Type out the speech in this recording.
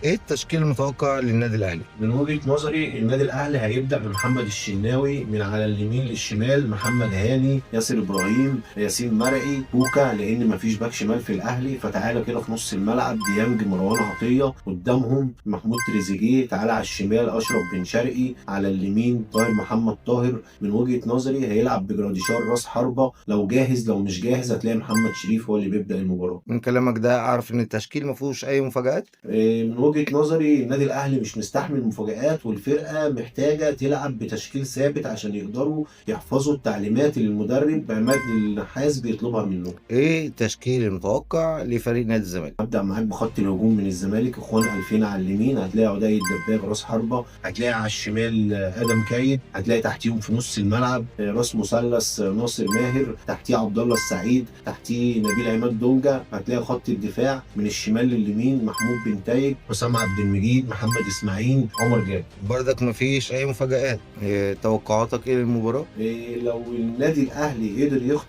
ايه التشكيل المتوقع للنادي الاهلي؟ من وجهة نظري النادي الاهلي هيبدأ بمحمد الشناوي، من على اليمين للشمال محمد هاني، ياسر ابراهيم، ياسين مرعي، بوكا، لان مفيش باك شمال في الاهلي. فتعالى كده في نص الملعب ديانج، مروان عطية، قدامهم محمود تريزيجيه، تعالى على الشمال اشرف بن شرقي، على اليمين طاهر محمد طاهر. من وجهة نظري هيلعب بجراديشار راس حربة لو جاهز، لو مش جاهز هتلاقي محمد شريف هو اللي بيبدأ المباراة. من كلامك ده اعرف ان التشكيل ما فيهوش اي مفاجآت. من وجهة نظري النادي الأهلي مش مستحمل مفاجآت، والفرقة محتاجة تلعب بتشكيل ثابت عشان يقدروا يحفظوا التعليمات اللي المدرب عماد النحاس بيطلبها منه. ايه التشكيل المتوقع لفريق نادي الزمالك؟ هبدأ معاك بخط الهجوم. من الزمالك اخوان 2000 على اليمين، هتلاقي عدي الدباغ راس حربة، هتلاقي على الشمال آدم كايد، هتلاقي تحتيهم في نص الملعب راس مثلث ناصر ماهر، تحتيه عبد الله السعيد، تحتيه نبيل عماد دونجا. هتلاقي خط الدفاع من الشمال لليمين محمود بن تايج، حسام عبد المجيد، محمد اسماعيل، عمر جابر. برضك ما فيش اي مفاجآت. إيه توقعاتك ايه للمباراة؟ لو النادي الاهلي قدر يخطف